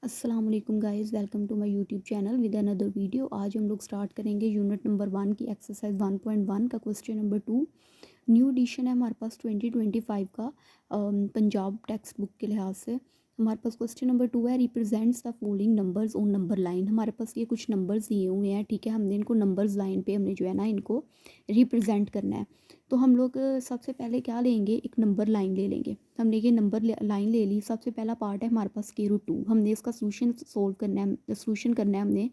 अस्सलाम वालेकुम guys, welcome to my YouTube channel with another video. आज हम लोग स्टार्ट करेंगे यूनिट नंबर 1 की एक्सरसाइज 1.1 का क्वेश्चन नंबर 2। न्यू एडिशन है हमारे पास 2025 का पंजाब टेक्स्ट बुक के लिहाज से। हमारे पास क्वेश्चन नंबर 2 है, represents the following numbers on number line. हमारे पास ये कुछ नंबर्स दिए हुए हैं, ठीक है। हमने इनको नंबर्स लाइन पे हमने जो है ना इनको रिप्रेजेंट करना है। तो हम लोग सबसे पहले क्या लेंगे, एक नंबर लाइन ले लेंगे। हमने ये नंबर लाइन ले ली। सबसे पहला पार्ट है हमारे पास स्क्वायर रूट 2। हमने इसका सोल्यूशन सोल्व करना है, सोल्यूशन करना है हमने।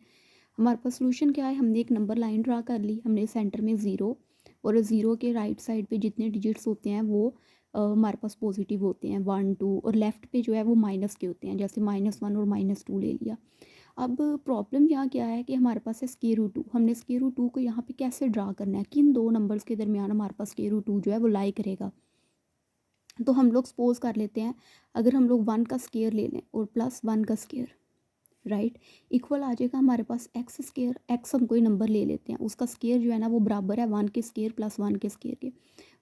हमारे पास सोल्यूशन क्या है, हमने एक नंबर लाइन ड्रा कर ली। हमने सेंटर में ज़ीरो और ज़ीरो के राइट साइड पे जितने डिजिट्स होते हैं वो हमारे पास पॉजिटिव होते हैं, 1 2, और लेफ़्ट पे जो है वो माइनस के होते हैं, जैसे -1 और -2 ले लिया। अब प्रॉब्लम यहाँ क्या है कि हमारे पास है स्क्वायर रूट 2। हमने स्क्वायर रूट 2 को यहाँ पे कैसे ड्रा करना है, किन दो नंबर्स के दरमियान हमारे पास स्क्वायर रूट 2 जो है वो लाई करेगा। तो हम लोग सपोज कर लेते हैं, अगर हम लोग 1 का स्क्वायर ले लें और +1 का स्क्वायर, राइट, इक्वल आ जाएगा हमारे पास एक्स स्क्वायर। एक्स हम कोई नंबर ले लेते हैं, उसका स्क्वायर जो है ना वो बराबर है 1 के स्क्वायर +1 के स्क्वायर के।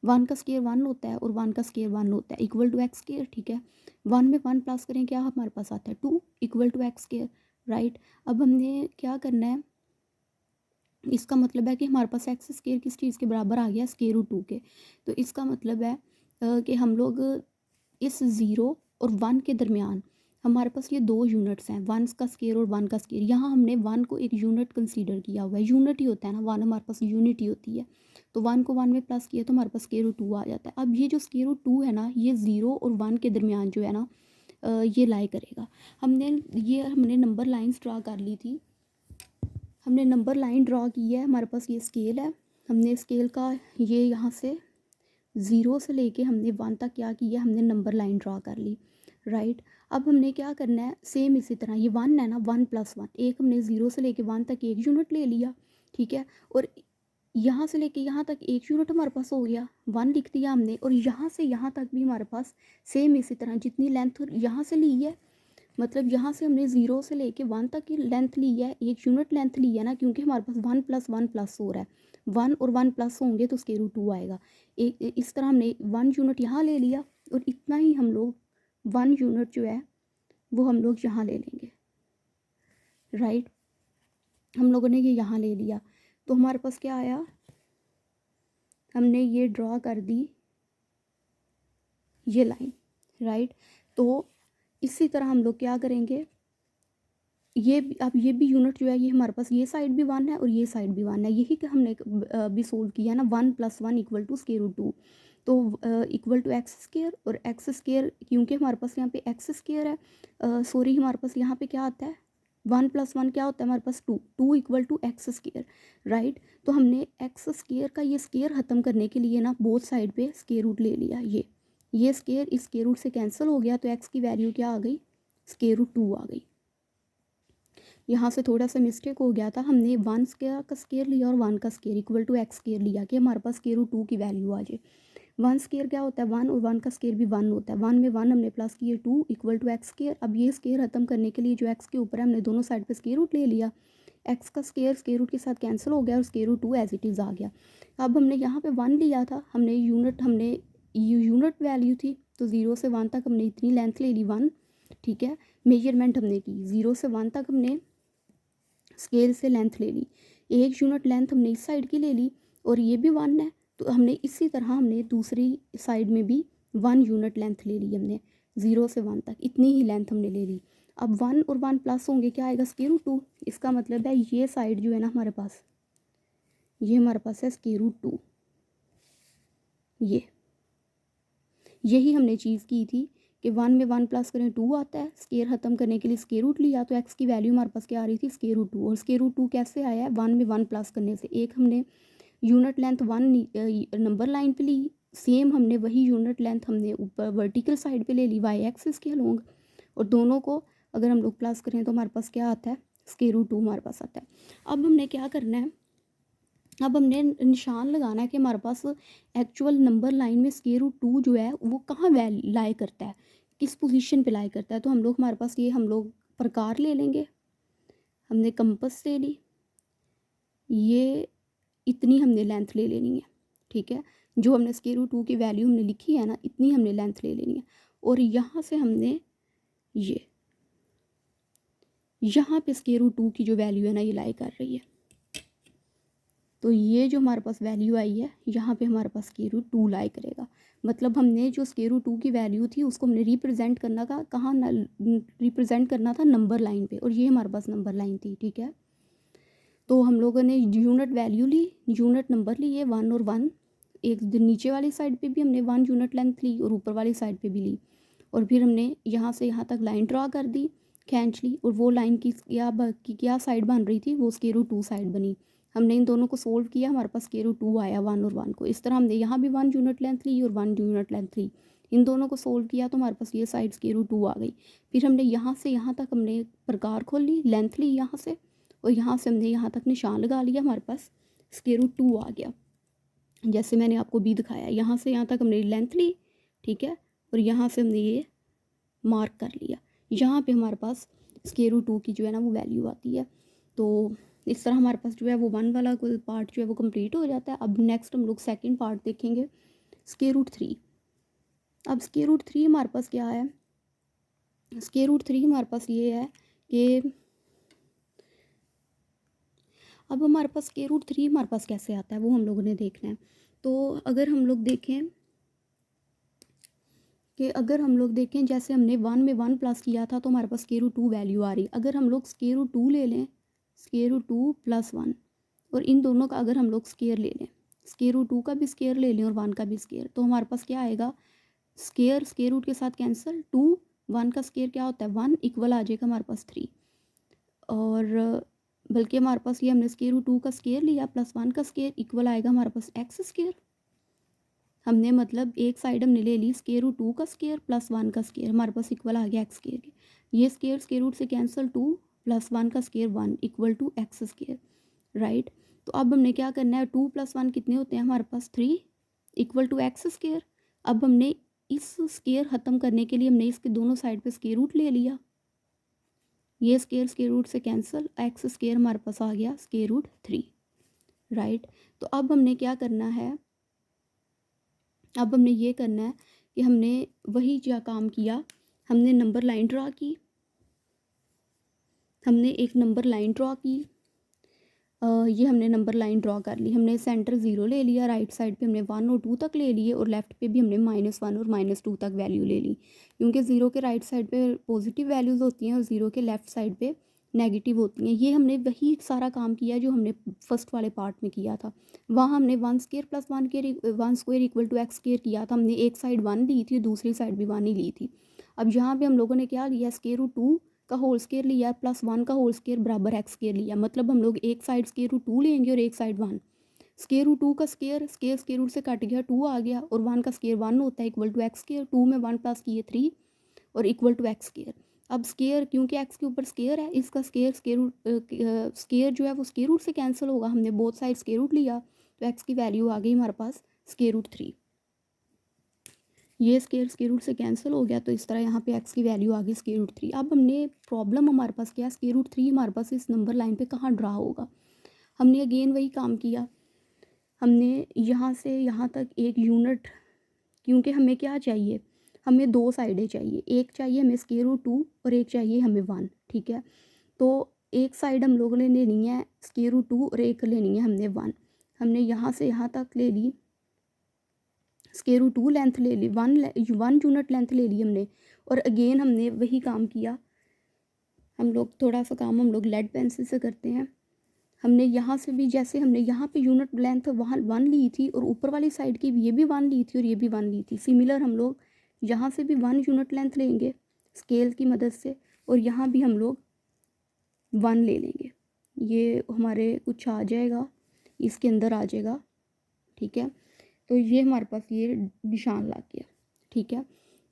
1 का स्क्वायर 1 होता है और 1 का स्क्वायर 1 होता है, इक्वल टू एक्स स्क्वायर, ठीक है। 1 में 1 प्लस करें, क्या हमारे पास आता है 2, equal to X square, right. अब हमने क्या करना है, इसका मतलब है कि हमारे पास एक्स स्क्वायर किस चीज़ के बराबर आ गया, स्क्वायर रूट 2 के। तो इसका मतलब है कि हम लोग इस ज़ीरो और 1 के दरमियान हमारे पास ये दो यूनिट्स हैं, 1 का स्क्वायर और 1 का स्क्वायर। यहाँ हमने 1 को एक यूनिट कंसीडर किया हुआ है, यूनिट ही होता है ना, 1 हमारे पास यूनिट ही होती है। तो 1 को 1 में प्लस किया तो हमारे पास स्क्वायर रूट 2 आ जाता है। अब ये जो स्क्वायर रूट 2 है ना, ये ज़ीरो और 1 के दरमियान जो है ना ये लाई करेगा। हमने नंबर लाइन्स ड्रा कर ली थी। हमने नंबर लाइन ड्रा की है, हमारे पास ये स्केल है। हमने स्केल का ये यहाँ से ज़ीरो से लेके हमने 1 तक क्या किया, हमने नंबर लाइन ड्रा कर ली, राइट। अब हमने क्या करना है, सेम इसी तरह ये 1 है ना, 1+1, एक हमने ज़ीरो से लेके 1 तक एक यूनिट ले लिया, ठीक है। और यहाँ से लेके यहाँ तक एक यूनिट हमारे पास हो गया, 1 लिख दिया हमने। और यहाँ से यहाँ तक भी हमारे पास सेम इसी तरह जितनी लेंथ यहाँ से ली है, मतलब यहाँ से हमने ज़ीरो से लेके 1 तक की लेंथ ली है, एक यूनिट लेंथ ली है ना, क्योंकि हमारे पास 1+1 प्लस हो रहा है, 1 और 1 प्लस होंगे तो स्क्वायर रूट 2 आएगा। एक इस तरह हमने 1 यूनिट यहाँ ले लिया और इतना ही हम लोग 1 यूनिट जो है वो हम लोग यहाँ ले लेंगे, राइट। हम लोगों ने ये यहाँ ले लिया तो हमारे पास क्या आया, हमने ये ड्रॉ कर दी ये लाइन, राइट। तो इसी तरह हम लोग क्या करेंगे, अब ये भी यूनिट जो है ये हमारे पास ये साइड भी 1 है और ये साइड भी 1 है, यही कि हमने भी सोल्व किया ना, 1+1 इक्वल टू स्क्वायर रूट 2। तो इक्वल टू एक्स स्क्वायर, और एक्स स्क्वायर क्योंकि हमारे पास यहाँ पे एक्स स्क्वायर है, सॉरी हमारे पास यहाँ पे क्या आता है, 1+1 क्या होता है हमारे पास 2, 2 equal to X square, right. तो हमने एक्स स्क्वायर का ये स्क्वायर ख़त्म करने के लिए ना बोथ साइड पे स्क्वायर रूट ले लिया। ये स्क्वायर इस स्क्वायर रूट से कैंसिल हो गया, तो एक्स की वैल्यू क्या आ गई, स्क्वायर रूट 2 आ गई। यहाँ से थोड़ा सा मिस्टेक हो गया था, हमने 1 स्क्वायर का स्क्वायर लिया और 1 का square equal to X square लिया कि हमारे पास स्क्वायर रूट 2 की वैल्यू आ जाए। 1 स्क्वायर क्या होता है 1, और 1 का स्क्वायर भी 1 होता है। 1 में 1 हमने प्लस किए 2 इक्वल टू एक्स स्क्वायर। अब ये स्क्वायर ख़त्म करने के लिए जो एक्स के ऊपर है हमने दोनों साइड पर स्क्वायर रूट ले लिया, एक्स का स्क्वायर रूट के साथ कैंसिल हो गया और square root 2 as it is आ गया। अब हमने यहाँ पे 1 लिया था, हमने यूनिट वैल्यू थी, तो 0 से 1 तक हमने इतनी लेंथ ले ली 1, ठीक है। मेजरमेंट हमने की 0 से 1 तक, हमने स्केल से लेंथ ले ली, एक यूनिट लेंथ हमने इस साइड की ले ली और ये भी 1 है, तो हमने इसी तरह हमने दूसरी साइड में भी 1 यूनिट लेंथ ले ली हमने, 0 से 1 तक इतनी ही लेंथ हमने ले ली। अब 1 और 1 प्लस होंगे, क्या आएगा स्क्वायर रूट 2। इसका मतलब है ये साइड जो है ना हमारे पास, ये हमारे पास है स्क्वायर रूट 2। यही हमने चीज़ की थी कि 1 में 1 प्लस करें 2 आता है, स्क्वायर ख़त्म करने के लिए स्क्वायर रूट लिया, तो एक्स की वैल्यू हमारे पास क्या आ रही थी, स्क्वायर रूट 2। और स्क्वायर रूट 2 कैसे आया है, 1 में 1 प्लस करने से। एक हमने यूनिट लेंथ 1 नंबर लाइन पे ली, सेम हमने वही यूनिट लेंथ हमने ऊपर वर्टिकल साइड पे ले ली वाई एक्सिस के अलोंग, और दोनों को अगर हम लोग प्लस करें तो हमारे पास क्या आता है, स्क्वायर रूट 2 हमारे पास आता है। अब हमने क्या करना है, अब हमने निशान लगाना है कि हमारे पास एक्चुअल नंबर लाइन में स्क्वायर रूट 2 जो है वो कहाँ लाई करता है, किस पोजीशन पे लाई करता है। तो हम लोग हमारे पास ये हम लोग प्रकार ले लेंगे, हमने कंपस ले ली, ये इतनी हमने लेंथ ले लेनी है, ठीक है। जो हमने स्क्वायर रूट 2 की वैल्यू हमने लिखी है ना, इतनी हमने लेंथ ले लेनी है। और यहाँ से हमने ये यहाँ पे स्क्वायर रूट 2 की जो वैल्यू है ना ये लाई कर रही है। तो ये जो हमारे पास वैल्यू आई है यहाँ पे हमारे पास स्क्वायर रूट 2 लाई करेगा। मतलब हमने जो स्क्वायर रूट 2 की वैल्यू थी उसको हमने रिप्रेजेंट करना का कहाँ रिप्रेजेंट करना था नंबर लाइन पे, और ये हमारे पास नंबर लाइन थी। ठीक है, तो हम लोगों ने यूनिट वैल्यू ली, यूनिट नंबर लिए 1 और 1, एक नीचे वाली साइड पे भी हमने 1 यूनिट लेंथ ली और ऊपर वाली साइड पे भी ली, और फिर हमने यहाँ से यहाँ तक लाइन ड्रा कर दी, खींच ली, और वो लाइन की क्या साइड बन रही थी, वो स्क्वायर रूट 2 साइड बनी। हमने इन दोनों को सोल्व किया, हमारे पास स्क्वायर रूट 2 आया 1 और 1 को। इस तरह हमने यहाँ भी 1 यूनिट लेंथ ली और 1 यूनिट लेंथ ली, इन दोनों को सोल्व किया तो हमारे पास ये साइड स्क्वायर रूट 2 आ गई। फिर हमने यहाँ से यहाँ तक हमने प्रकार खोल ली, लेंथ ली यहाँ से, और यहाँ से हमने यहाँ तक निशान लगा लिया, हमारे पास स्क्वायर रूट 2 आ गया। जैसे मैंने आपको भी दिखाया, यहाँ से यहाँ तक हमने लेंथ ली, ठीक है, और यहाँ से हमने ये मार्क कर लिया। यहाँ पे हमारे पास स्क्वायर रूट 2 की जो है ना वो वैल्यू आती है। तो इस तरह हमारे पास जो है वो 1 वाला पार्ट जो है वो कंप्लीट हो जाता है। अब नेक्स्ट हम लोग सेकंड पार्ट देखेंगे, स्क्वायर रूट 3। अब स्क्वायर रूट 3 हमारे पास क्या है, स्क्वायर रूट 3 हमारे पास ये है कि अब हमारे पास स्क्वायर रूट 3 हमारे पास कैसे आता है वो हम लोगों ने देखना है। तो अगर हम लोग देखें जैसे हमने 1 में 1 प्लस किया था तो हमारे पास स्क्वायर रूट 2 वैल्यू आ रही। अगर हम लोग स्क्वायर रूट 2 ले लें, स्क्वायर रूट 2 प्लस 1, और इन दोनों का अगर हम लोग स्क्वायर ले लें, स्क्वायर रूट 2 का भी स्क्वायर ले लें और 1 का भी स्क्वायर, तो हमारे पास क्या आएगा, स्क्वायर रूट के साथ कैंसिल, 2 1 का स्क्वायर क्या होता है 1, इक्वल आ जाएगा हमारे पास 3। और बल्कि हमारे पास ये हमने स्क्वायर रूट 2 का स्क्वायर लिया प्लस 1 का स्क्वायर, इक्वल आएगा हमारे पास एक्स स्क्वायर। हमने मतलब एक साइड हमने ले ली स्क्वायर रूट 2 का स्क्वायर प्लस 1 का स्क्वायर, हमारे पास इक्वल आ गया एक्स स्क्वायर के। ये स्क्वायर रूट से कैंसिल, 2 प्लस 1 का square 1 equal to X square, right. तो अब हमने क्या करना है, 2 प्लस 1 कितने होते हैं हमारे पास 3 इक्वल टू एक्स स्क्वायर। अब हमने इस स्क्वायर ख़त्म करने के लिए हमने इसके दोनों साइड पे स्क्वायर रूट ले लिया, ये स्क्वायर रूट से कैंसिल, एक्स स्क्वायर हमारे पास आ गया स्क्वायर रूट 3, राइट। तो अब हमने क्या करना है, अब हमने ये करना है कि हमने वही जो काम किया, हमने नंबर लाइन ड्रा की, हमने एक नंबर लाइन ड्रा की, ये हमने नंबर लाइन ड्रा कर ली, हमने सेंटर 0 ले लिया, राइट साइड पे हमने 1 और 2 तक ले लिए, और लेफ़्ट पे भी हमने -1 और -2 तक वैल्यू ले ली, क्योंकि 0 के राइट साइड पे पॉजिटिव वैल्यूज़ होती हैं और 0 के लेफ़्ट साइड पे नेगेटिव होती हैं। ये हमने वही सारा काम किया जो हमने फर्स्ट वाले पार्ट में किया था। वहाँ हमने 1 square plus 1 square equal to X square किया था, हमने एक साइड 1 ली थी, दूसरी साइड भी 1 ही ली थी। अब यहाँ पे हम लोगों ने क्या लिया, स्क्वायर रूट 2 का होल स्क्वायर लिया प्लस 1 का होल स्क्वायर बराबर एक्स स्क्वायर लिया। मतलब हम लोग एक साइड स्क्वायर रूट 2 लेंगे और एक साइड 1। स्क्वायर रूट 2 का स्क्वायर रूट से कट गया, 2 आ गया, और 1 का स्क्वायर 1 होता है इक्वल टू एक्स स्क्वायर। 2 में 1 प्लस किए 3 और इक्वल टू एक्स स्क्वायर। अब स्क्वायर क्योंकि एक्स के ऊपर स्क्वायर है, इसका स्क्वायर जो है वो स्क्वायर रूट से कैंसिल होगा, हमने बोथ साइड स्क्वायर रूट लिया तो एक्स की वैल्यू आ गई हमारे पास स्क्वायर रूट 3। ये स्क्वायर रूट से कैंसिल हो गया, तो इस तरह यहाँ पे एक्स की वैल्यू आ गई स्क्वायर रूट 3। अब हमने प्रॉब्लम हमारे पास क्या है, स्क्वायर रूट 3 हमारे पास इस नंबर लाइन पे कहाँ ड्रा होगा। हमने अगेन वही काम किया, हमने यहाँ से यहाँ तक एक यूनिट, क्योंकि हमें क्या चाहिए, हमें 2 साइडें चाहिए, एक चाहिए हमें स्क्वायर रूट 2 और एक चाहिए हमें 1, ठीक है। तो एक साइड हम लोगों ने लेनी है स्क्वायर रूट 2 और एक लेनी है हमने 1। हमने यहाँ से यहाँ तक ले ली स्क्वायर रूट 2 लेंथ ले ली, 1 यूनिट लेंथ ले ली हमने, और अगेन हमने वही काम किया। हम लोग थोड़ा सा काम हम लोग लेड पेंसिल से करते हैं। हमने यहाँ से भी, जैसे हमने यहाँ पे यूनिट लेंथ वहाँ 1 ली थी और ऊपर वाली साइड की भी ये भी 1 ली थी और ये भी 1 ली थी, सिमिलर हम लोग यहाँ से भी 1 यूनिट लेंथ लेंगे स्केल की मदद से, और यहाँ भी हम लोग 1 ले लेंगे। ये हमारे कुछ आ जाएगा, इसके अंदर आ जाएगा, ठीक है। तो ये हमारे पास ये निशान लग गया, ठीक है।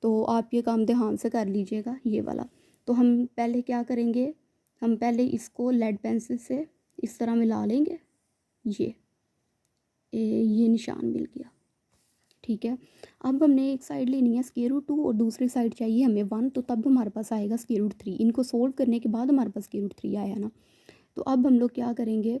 तो आप ये काम ध्यान से कर लीजिएगा ये वाला। तो हम पहले क्या करेंगे, हम पहले इसको लेड पेंसिल से इस तरह मिला लेंगे, ये निशान मिल गया, ठीक है। अब हमने एक साइड लेनी है स्क्वायर रूट 2 और दूसरी साइड चाहिए हमें 1, तो तब हमारे पास आएगा स्क्वायर रूट 3। इनको सोल्व करने के बाद हमारे पास स्क्वायर रूट 3 आया ना। तो अब हम लोग क्या करेंगे,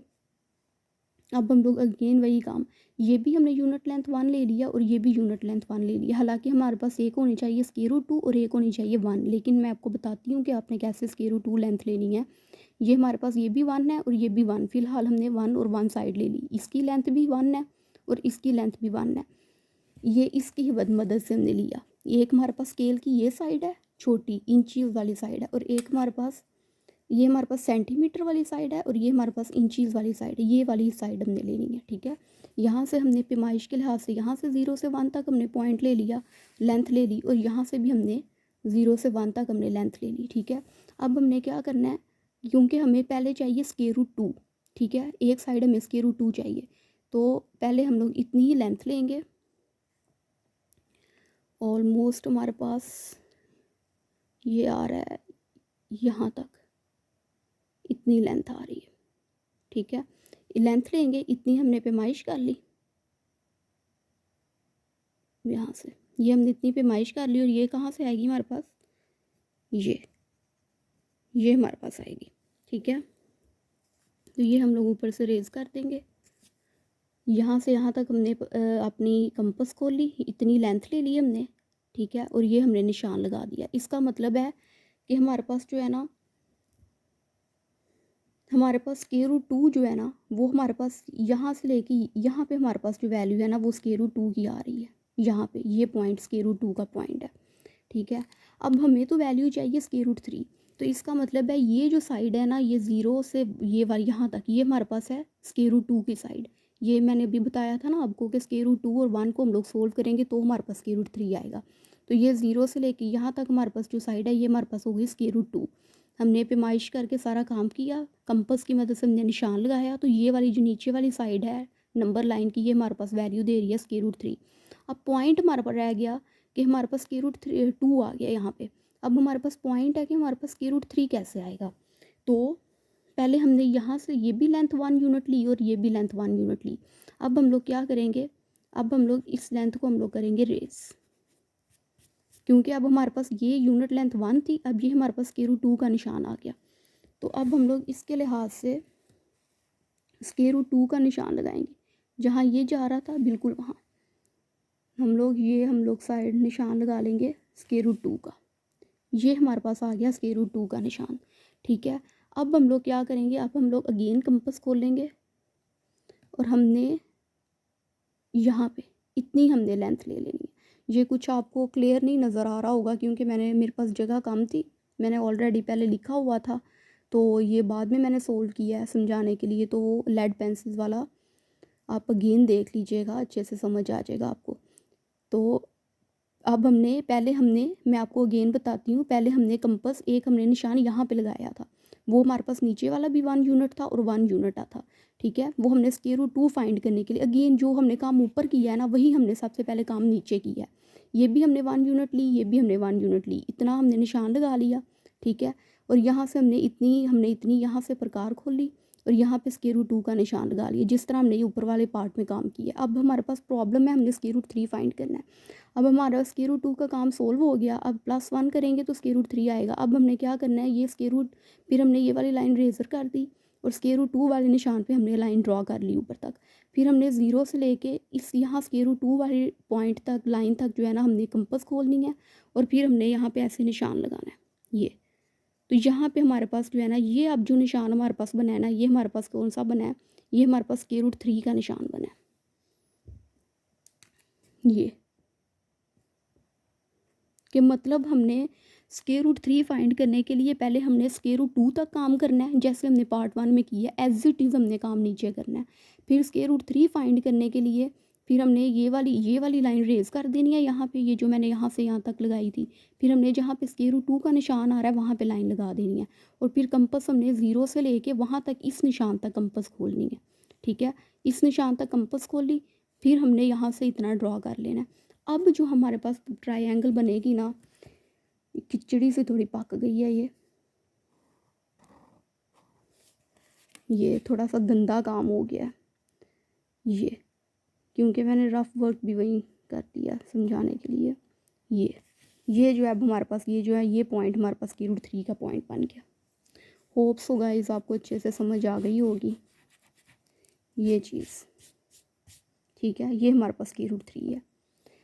अब हम लोग अगेन वही काम, ये भी हमने यूनिट लेंथ 1 ले लिया और ये भी यूनिट लेंथ 1 ले लिया। हालांकि हमारे पास एक होनी चाहिए स्क्वायर रूट 2 और एक होनी चाहिए 1, लेकिन मैं आपको बताती हूँ कि आपने कैसे स्क्वायर रूट 2 लेंथ लेनी है। ये हमारे पास ये भी 1 है और ये भी 1, फिलहाल हमने 1 और 1 साइड ले ली। इसकी लेंथ भी 1 है और इसकी लेंथ भी 1 है, ये इसकी मदद से हमने लिया। एक हमारे पास स्केल की ये साइड है छोटी इंचीज़ वाली साइड है, और एक हमारे पास ये हमारे पास सेंटीमीटर वाली साइड है और ये हमारे पास इंचीज़ वाली साइड है। ये वाली साइड हमने लेनी है, ठीक है। यहाँ से हमने पैमाइश के लिहाज से यहाँ से 0 से 1 तक हमने पॉइंट ले लिया, लेंथ ले ली, और यहाँ से भी हमने 0 से 1 तक हमने लेंथ ले ली, ठीक है। अब हमने क्या करना है, क्योंकि हमें पहले चाहिए स्क्वायर रूट 2, ठीक है, एक साइड हमें स्क्वायर रूट 2 चाहिए, तो पहले हम लोग इतनी ही लेंथ लेंगे। ऑलमोस्ट हमारे पास ये आ रहा है यहाँ तक, इतनी लेंथ आ रही है, ठीक है। लेंथ लेंगे, इतनी हमने पैमाइश कर ली यहाँ से, ये हमने इतनी पैमाइश कर ली, और ये कहाँ से आएगी हमारे पास, ये हमारे पास आएगी, ठीक है। तो ये हम लोग ऊपर से रेज कर देंगे। यहाँ से यहाँ तक हमने अपनी कंपास खोल ली, इतनी लेंथ ले ली हमने, ठीक है, और ये हमने निशान लगा दिया। इसका मतलब है कि हमारे पास जो है ना, हमारे पास स्क्वायर रूट 2 जो है ना, वो हमारे पास यहाँ से लेके यहाँ पे हमारे पास जो वैल्यू है ना, वो स्क्वायर रूट 2 की आ रही है। यहाँ पे ये पॉइंट स्क्वायर रूट 2 का पॉइंट है, ठीक है। अब हमें तो वैल्यू चाहिए स्क्वायर रूट 3, तो इसका मतलब है ये जो साइड है ना, ये 0 से ये वाली यहाँ तक, ये हमारे पास है स्क्वायर रूट 2 की साइड। ये मैंने अभी बताया था ना आपको कि स्क्वायर रूट 2 और 1 को हम लोग सोल्व करेंगे तो हमारे पास स्क्वायर रूट 3 आएगा। तो ये 0 से लेके यहाँ तक हमारे पास जो साइड है, ये हमारे पास होगी स्क्वायर रूट 2। हमने पैमाइश करके सारा काम किया, कंपास की मदद से हमने निशान लगाया, तो ये वाली जो नीचे वाली साइड है नंबर लाइन की, ये हमारे पास वैल्यू दे रही है स्क्वायर रूट 3। अब पॉइंट हमारे पास रह गया कि हमारे पास स्क्वायर रूट 2 आ गया यहाँ पे। अब हमारे पास पॉइंट है कि हमारे पास स्क्वायर रूट 3 कैसे आएगा। तो पहले हमने यहाँ से ये भी लेंथ 1 यूनिट ली और ये भी लेंथ 1 यूनिट ली। अब हम लोग क्या करेंगे, अब हम लोग इस लेंथ को हम लोग करेंगे रेस, क्योंकि अब हमारे पास ये यूनिट लेंथ 1 थी, अब ये हमारे पास स्क्वायर रूट 2 का निशान आ गया। तो अब हम लोग इसके लिहाज से स्क्वायर रूट 2 का निशान लगाएंगे, जहाँ ये जा रहा था बिल्कुल वहाँ हम लोग साइड निशान लगा लेंगे स्क्वायर रूट 2 का। ये हमारे पास आ गया स्क्वायर रूट 2 का निशान, ठीक है। अब हम लोग क्या करेंगे, अब हम लोग अगेन कंपास खोल लेंगे और हमने यहाँ पे इतनी हमने लेंथ ले लेनी है। ये कुछ आपको क्लियर नहीं नज़र आ रहा होगा, क्योंकि मेरे पास जगह कम थी, मैंने ऑलरेडी पहले लिखा हुआ था, तो ये बाद में मैंने सोल्व किया है समझाने के लिए। तो वो लेड पेंसिल वाला आप अगेन देख लीजिएगा, अच्छे से समझ आ जाएगा आपको। तो अब मैं आपको अगेन बताती हूँ, पहले हमने कंपास एक हमने निशान यहाँ पे लगाया था, वो हमारे पास नीचे वाला भी 1 यूनिट था और 1 यूनिट था, ठीक है। वो हमने स्क्वायर रूट 2 फाइंड करने के लिए अगेन जो हमने काम ऊपर किया है ना, वही हमने सबसे पहले काम नीचे किया है। ये भी हमने 1 यूनिट ली, ये भी हमने 1 यूनिट ली, इतना हमने निशान लगा लिया, ठीक है। और यहाँ से हमने इतनी यहाँ से प्रकार खोल ली और यहाँ पे स्क्वायर रूट 2 का निशान लगा लिया, जिस तरह हमने ये ऊपर वाले पार्ट में काम किया। अब हमारे पास प्रॉब्लम है, हमने स्क्वायर रूट 3 फाइंड करना है। अब हमारा स्क्वायर रूट 2 का काम सोल्व हो गया, अब +1 करेंगे तो स्क्वायर रूट 3 आएगा। अब हमने क्या करना है, ये स्क्वायर रूट, फिर हमने ये वाली लाइन रेजर कर दी और स्क्वायर रूट 2 वाले निशान पे हमने लाइन ड्रॉ कर ली ऊपर तक। फिर हमने 0 से लेके इस यहाँ स्क्वायर रूट 2 वाले पॉइंट तक, लाइन तक जो है ना, हमने कंपास खोलनी है और फिर हमने यहाँ पे ऐसे निशान लगाना है ये। तो यहाँ पे हमारे पास जो है ना, ये अब जो निशान हमारे पास बना है ना, ये हमारे पास कौन सा बना है, ये हमारे पास स्क्वायर रूट 3 का निशान बना है ये, कि मतलब हमने स्क्वायर रूट 3 फाइंड करने के लिए पहले हमने स्क्वायर रूट 2 तक काम करना है, जैसे हमने पार्ट 1 में किया, एज इट इज़ हमने काम नीचे करना है। फिर स्क्वायर रूट 3 फाइंड करने के लिए फिर हमने ये वाली लाइन रेज कर देनी है यहाँ पे, ये जो मैंने यहाँ से यहाँ तक लगाई थी। फिर हमने जहाँ पे स्क्वायर रूट 2 का निशान आ रहा है वहाँ पे लाइन लगा देनी है, और फिर कंपास हमने 0 से लेके वहाँ तक इस निशान तक कंपास खोलनी है, ठीक है। इस निशान तक कंपास खोली, फिर हमने यहाँ से इतना ड्रॉ कर लेना है। अब जो हमारे पास ट्रायंगल बनेगी ना, खिचड़ी से थोड़ी पक गई है ये थोड़ा सा गंदा काम हो गया है ये, क्योंकि मैंने रफ वर्क भी वही कर दिया समझाने के लिए। ये जो है अब हमारे पास ये जो है, ये पॉइंट हमारे पास स्क्वायर रूट 3 का पॉइंट बन गया। होप सो गाइस आपको अच्छे से समझ आ गई होगी। ये चीज़, ठीक है। ये हमारे पास √3 है।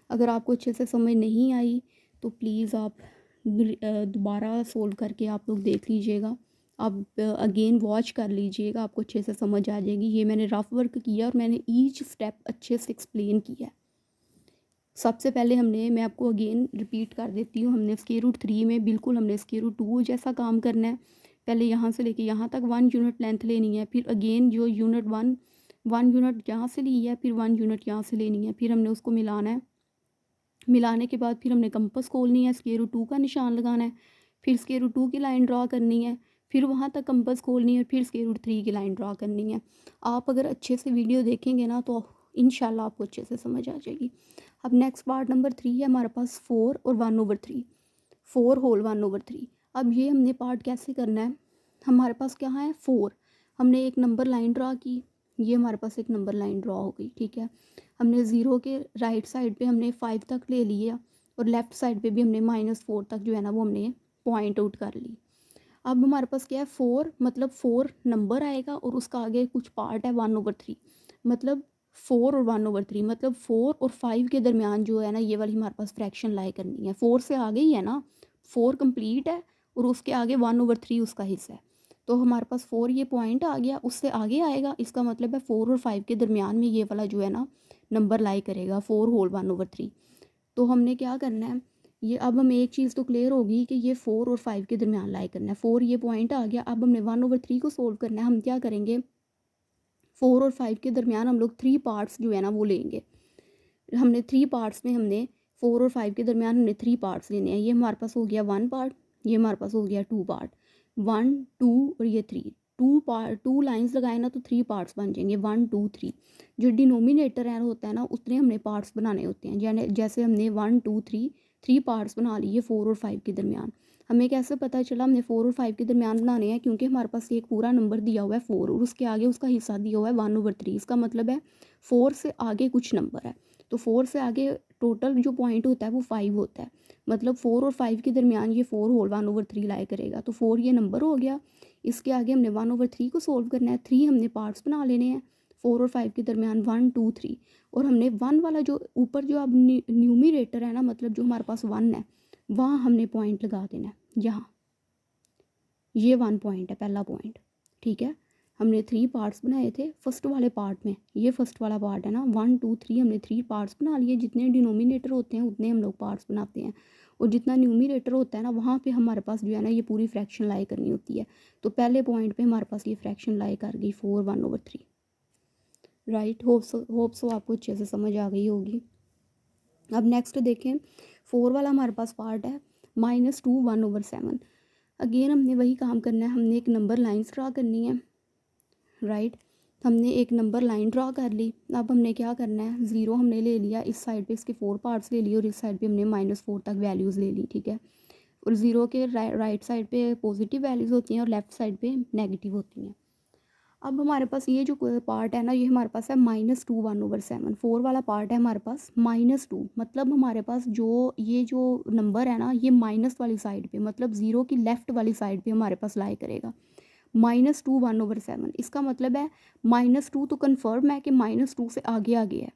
अगर आपको अच्छे से समझ नहीं आई तो प्लीज़ आप दोबारा सोल्व करके आप लोग देख लीजिएगा। आप अगेन वॉच कर लीजिएगा, आपको अच्छे से समझ आ जाएगी। ये मैंने रफ वर्क किया और मैंने ईच स्टेप अच्छे से एक्सप्लेन किया है। सबसे पहले मैं आपको अगेन रिपीट कर देती हूँ, हमने √3 में बिल्कुल हमने √2 जैसा काम करना है। पहले यहाँ से लेके यहाँ तक 1 यूनिट लेंथ लेनी है, फिर अगेन जो यूनिट 1 यूनिट यहाँ से ली है, फिर 1 यूनिट यहाँ से लेनी है, फिर हमने उसको मिलाना है। मिलाने के बाद फिर हमने कंपास खोलनी है, √2 का निशान लगाना है, फिर √2 की लाइन ड्रा करनी है, फिर वहाँ तक कंपास खोलनी है, फिर √3 की लाइन ड्रा करनी है। आप अगर अच्छे से वीडियो देखेंगे ना तो इंशाल्लाह आपको अच्छे से समझ आ जाएगी। अब नेक्स्ट पार्ट नंबर 3 है हमारे पास 4 और 1/3, 4 होल 1/3। अब ये हमने पार्ट कैसे करना है, हमारे पास क्या है 4, हमने एक नंबर लाइन ड्रा की, ये हमारे पास एक नंबर लाइन ड्रा हो गई, ठीक है। हमने 0 के राइट साइड पे हमने 5 तक ले लिया और लेफ़्ट साइड पे भी हमने -4 तक जो है ना वो हमने पॉइंट आउट कर ली। अब हमारे पास क्या है 4, मतलब 4 नंबर आएगा और उसका आगे कुछ पार्ट है 1/3, मतलब 4 और 1/3, मतलब 4 और 5 के दरमियान जो है ना ये वाली हमारे पास फ्रैक्शन लाई करनी है। 4 से आगे ही है ना, 4 कंप्लीट है और उसके आगे 1/3 उसका हिस्सा है। तो हमारे पास 4 ये पॉइंट आ गया, उससे आगे आएगा, इसका मतलब है 4 और 5 के दरमियान में ये वाला जो है ना नंबर लाई करेगा 4 होल 1/3। तो हमने क्या करना है, ये अब हमें एक चीज़ तो क्लियर होगी कि ये 4 और 5 के दरमियान लाई करना है। 4 ये पॉइंट आ गया, अब हमने 1/3 को सोल्व करना है। हम क्या करेंगे, 4 और 5 के दरमियान हम लोग 3 पार्ट्स जो है ना वो लेंगे। हमने 3 पार्ट्स में हमने 4 और 5 के दरमियान हमने 3 पार्ट्स लेने हैं। ये हमारे पास हो गया 1 पार्ट, ये हमारे पास हो गया 2 पार्ट, 1 2 और ये 3। 2 लाइंस लगाए ना तो 3 पार्ट्स बन जाएंगे, 1 2 3। जो डिनोमिनेटर है होता है ना उतने हमने पार्ट्स बनाने होते हैं। जैसे हमने 1 2 3 पार्ट्स बना लिए 4 और 5 के दरमियान। हमें कैसे पता चला हमने 4 और 5 के दरमियान बनाने हैं, क्योंकि हमारे पास एक पूरा नंबर दिया हुआ है 4 और उसके आगे उसका हिस्सा दिया हुआ है 1/3। इसका मतलब है 4 से आगे कुछ नंबर है, तो 4 से आगे टोटल जो पॉइंट होता है वो 5 होता है। मतलब 4 और 5 के दरमियान ये 4 होल 1/3 लाई करेगा, तो 4 ये नंबर हो गया। इसके आगे हमने 1/3 को सोल्व करना है, 3 हमने पार्ट्स बना लेने हैं 4 और 5 के दरमियान 1 2 3। और हमने 1 वाला जो ऊपर जो अब न्यूमिरेटर है ना, मतलब जो हमारे पास 1 है वहाँ हमने पॉइंट लगा देना है, यहाँ ये 1 पॉइंट है, पहला पॉइंट, ठीक है। हमने 3 पार्ट्स बनाए थे फर्स्ट वाले पार्ट में, ये फर्स्ट वाला पार्ट है ना, 1 2 3 हमने 3 पार्ट्स बना लिए। जितने डिनोमिनेटर होते हैं उतने हम लोग पार्ट्स बनाते हैं, और जितना न्यूमिरेटर होता है ना वहाँ पे हमारे पास जो है ना ये पूरी फ्रैक्शन लाई करनी होती है। तो पहले पॉइंट पे हमारे पास ये फ्रैक्शन लाई कर गई 4 1/3, राइट। होप सो आपको अच्छे से समझ आ गई होगी। अब नेक्स्ट देखें, 4 वाला हमारे पास पार्ट है -2 1/7। अगेन हमने वही काम करना है, हमने एक नंबर लाइन्स ड्रा करनी है, राइट। हमने एक नंबर लाइन ड्रा कर ली। अब हमने क्या करना है, 0 हमने ले लिया, इस साइड पे इसके 4 पार्ट्स ले लिए और इस साइड पे हमने -4 तक वैल्यूज़ ले ली, ठीक है। और 0 के राइट साइड पे पॉजिटिव वैल्यूज़ होती हैं और लेफ़्ट साइड पे नेगेटिव होती हैं। अब हमारे पास ये जो पार्ट है ना ये हमारे पास है -2 1/7। 4 वाला पार्ट है हमारे पास -2, मतलब हमारे पास जो ये जो नंबर है ना ये माइनस वाली साइड पे, मतलब 0 की लेफ़्ट वाली साइड पे हमारे पास लाई करेगा। -2 1/7, इसका मतलब है -2 तो कन्फर्म है कि -2 से आगे आगे है,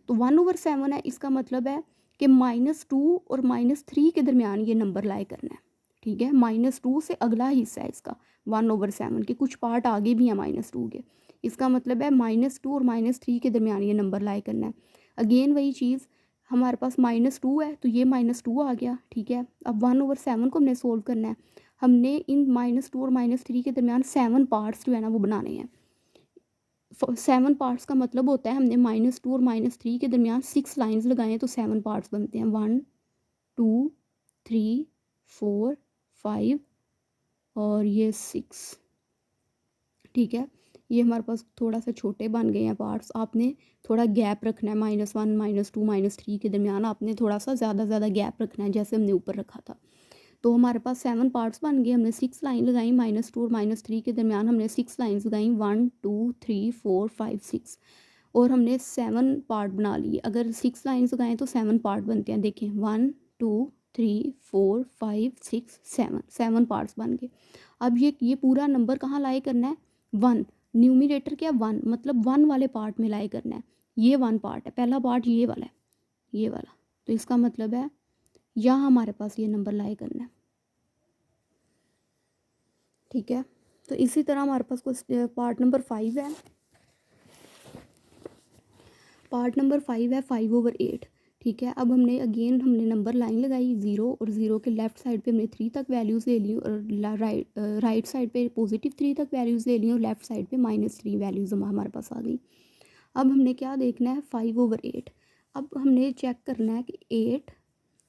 तो 1/7 है, इसका मतलब है कि -2 और -3 के दरमियान ये नंबर लाई करना है, ठीक है। -2 से अगला हिस्सा है इसका 1/7 के, कुछ पार्ट आगे भी हैं -2 के, इसका मतलब है -2 और -3 के दरमियान ये नंबर लाई करना है। अगेन वही चीज़, हमारे पास -2 है तो ये -2 आ गया, ठीक है। अब 1/7 को हमने सोल्व करना है, हमने इन -2 और -3 के दरमियान 7 पार्ट्स जो है ना वो बनाने हैं। 7 पार्ट्स का मतलब होता है हमने -2 और -3 के दरमियान 6 लाइंस लगाए हैं तो 7 पार्ट्स बनते हैं, 1 2 3 4 5 और ये 6, ठीक है। ये हमारे पास थोड़ा सा छोटे बन गए हैं पार्ट्स, आपने थोड़ा गैप रखना है -1 -2 -3 के दरमियान, आपने थोड़ा सा ज़्यादा गैप रखना है जैसे हमने ऊपर रखा था। तो हमारे पास 7 पार्ट्स बन गए, हमने 6 लाइन लगाई, -2 और -3 के दरमियान हमने 6 लाइन्स लगाई, 1 2 3 4 5 6, और हमने 7 पार्ट बना लिए। अगर 6 लाइन्स लगाएं तो 7 पार्ट बनते हैं, देखें 1 2 3 4 5 6 7 पार्ट्स बन गए। अब ये पूरा नंबर कहाँ लाई करना है, 1, न्यूमिनेटर क्या 1, मतलब 1 वाले पार्ट में लाई करना है। ये 1 पार्ट है, पहला पार्ट ये वाला है, ये वाला। तो इसका मतलब है यहाँ हमारे पास ये नंबर लाई करना है, ठीक है। तो इसी तरह हमारे पास कुछ पार्ट नंबर 5 है। पार्ट नंबर 5 है 5/8, ठीक है। अब हमने नंबर लाइन लगाई 0, और 0 के लेफ्ट साइड पे हमने 3 तक वैल्यूज़ ले ली, और राइट साइड पे +3 तक वैल्यूज़ ले ली, और लेफ्ट साइड पे -3 वैल्यूज़ हमारे पास आ गई। अब हमने क्या देखना है 5/8। अब हमने चेक करना है कि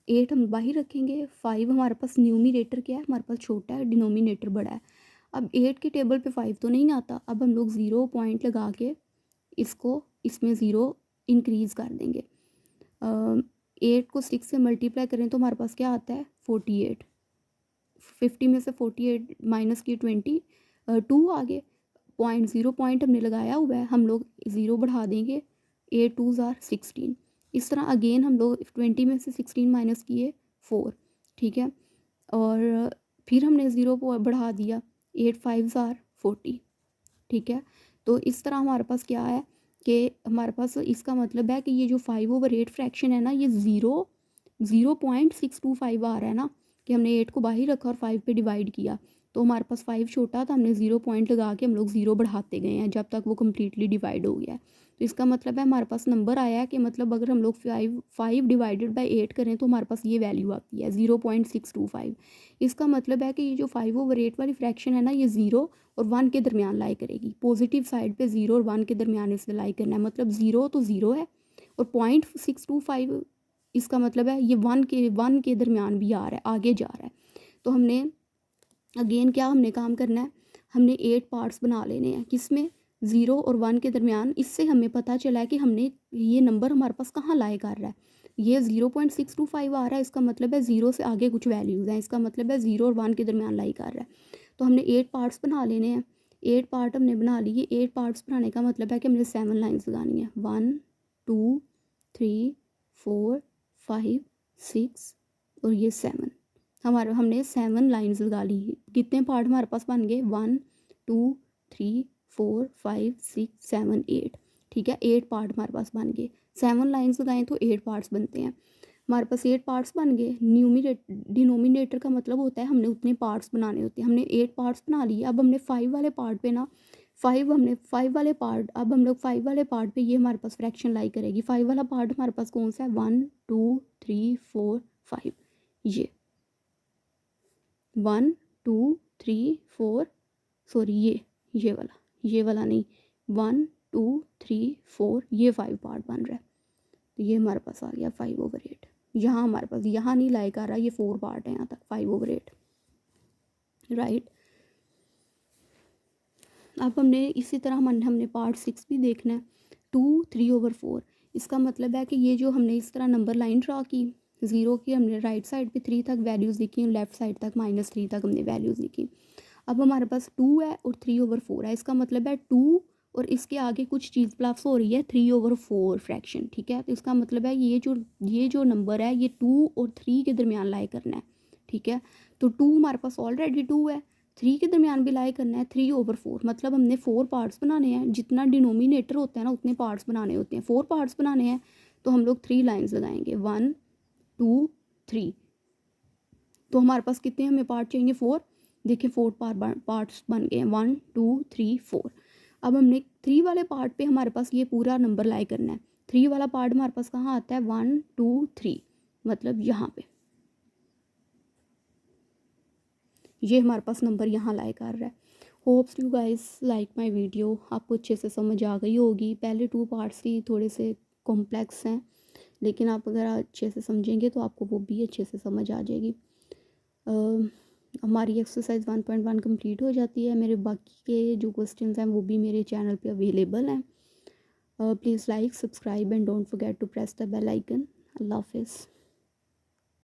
8 हम बाहर रखेंगे, 5 हमारे पास न्यूमिनेटर क्या है, हमारे पास छोटा है, डिनोमिनेटर बड़ा है। अब 8 के टेबल पे 5 तो नहीं आता, अब हम लोग 0 पॉइंट लगा के इसको इसमें 0 इंक्रीज़ कर देंगे। 8 को 6 से मल्टीप्लाई करें तो हमारे पास क्या आता है 48। 50 में से 48 माइनस की 2 आगे, 0 पॉइंट हमने लगाया हुआ है, हम लोग 0 बढ़ा देंगे, 8 2 ज़ार 16। इस तरह अगेन हम लोग 20 में से 16 माइनस किए 4, ठीक है। और फिर हमने 0 को बढ़ा दिया, 8 5 ज़ार 40, ठीक है। तो इस तरह हमारे पास क्या है कि हमारे पास इसका मतलब है कि ये जो 5/8 फ्रैक्शन है ना, ये 0.625 आ रहा है ना, कि हमने 8 को बाहर रखा और 5 पे डिवाइड किया, तो हमारे पास 5 छोटा था, हमने 0 पॉइंट लगा के हम लोग 0 बढ़ाते गए हैं जब तक वो कम्प्लीटली डिवाइड हो गया है। तो इसका मतलब है हमारे पास नंबर आया है कि मतलब अगर हम लोग 5 डिवाइडेड बाई 8 करें तो हमारे पास ये वैल्यू आती है 0.625। इसका मतलब है कि ये जो 5/8 वाली फ्रैक्शन है ना, ये 0 और 1 के दरमियान लाई करेगी। पॉजिटिव साइड पे 0 और 1 के दरमियान इसे लाई करना है, मतलब 0 तो 0 है, और 0.625 इसका मतलब है ये 1 के दरमियान भी आ रहा है, आगे जा रहा है। तो हमने अगेन क्या हमने काम करना है, हमने 8 पार्ट्स बना लेने हैं, किसमें 0 और 1 के दरमियान। इससे हमें पता चला है कि हमने ये नंबर हमारे पास कहाँ लाई कर रहा है। ये 0.625 आ रहा है, इसका मतलब है 0 से आगे कुछ वैल्यूज़ हैं, इसका मतलब है 0 और 1 के दरमियान लाई कर रहा है। तो हमने 8 पार्ट्स बना लेने हैं। 8 पार्ट हमने बना लिए। 8 पार्ट्स बनाने का मतलब है कि हमने 7 लाइन्स लगानी है, 1 2 3 4 5 6 और ये 7। हमने 7 लाइन्स लगा ली। कितने पार्ट हमारे पास बन गए, 1 2 3 4 5 6 7 8, ठीक है। 8 पार्ट हमारे पास बन गए। 7 लाइन्स लगाएं तो 8 पार्ट्स बनते हैं। हमारे पास 8 पार्ट्स बन गए। डिनोमिनेटर का मतलब होता है हमने उतने पार्ट्स बनाने होते हैं। हमने 8 पार्ट्स बना लिए। अब हमने 5 वाले पार्ट पे ना 5 वाले पार्ट, अब हम लोग 5 वाले पार्ट पे ये हमारे पास फ्रैक्शन लाई करेगी। 5 वाला पार्ट हमारे पास कौन सा है, 1 2 3 4 5, ये 1 2 3 4, सॉरी ये वाला नहीं, 1 2 3 4, ये 5 पार्ट बन रहा है। तो ये हमारे पास आ गया 5/8। यहाँ हमारे पास यहाँ नहीं लाइक आ रहा, ये 4 पार्ट है यहाँ तक 5/8, राइट। अब हमने इसी तरह हमने पार्ट 6 भी देखना है, 2 3/4। इसका मतलब है कि ये जो हमने इस तरह नंबर लाइन ड्रा की, 0 की हमने राइट साइड पे 3 तक वैल्यूज़ लिखी, लेफ्ट साइड तक -3 तक हमने वैल्यूज़ लिखी। अब हमारे पास 2 है और 3/4 है, इसका मतलब है 2 और इसके आगे कुछ चीज़ प्लस हो रही है 3/4 फ्रैक्शन, ठीक है। तो इसका मतलब है ये जो नंबर है ये 2 और 3 के दरमियान लाई करना है, ठीक है। तो 2 हमारे पास ऑलरेडी 2 है, 3 के दरमियान भी लाई करना है 3/4, मतलब हमने 4 पार्ट्स बनाने हैं। जितना डिनोमिनेटर होता है ना उतने पार्ट्स बनाने होते हैं। 4 पार्ट्स बनाने हैं तो हम लोग 3 लाइन्स लगाएंगे, 1 2 3। तो हमारे पास कितने हमें पार्ट चाहिए, 4। देखिए 4 पार्ट्स बन गए हैं, 1 2 3 4। अब हमने 3 वाले पार्ट पे हमारे पास ये पूरा नंबर लाई करना है। 3 वाला पार्ट हमारे पास कहाँ आता है, 1 2 3, मतलब यहाँ पे ये हमारे पास नंबर यहाँ लाई कर रहा है। Hopes you guys like my video. आपको अच्छे से समझ आ गई होगी। पहले 2 पार्ट्स ही थोड़े से कॉम्प्लेक्स हैं, लेकिन आप अगर अच्छे से समझेंगे तो आपको वो भी अच्छे से समझ आ जाएगी। हमारी एक्सरसाइज 1.1 कंप्लीट हो जाती है। मेरे बाकी के जो क्वेश्चंस हैं वो भी मेरे चैनल पे अवेलेबल हैं। Please like subscribe and don't forget to press the bell icon. अल्लाह हाफिज़।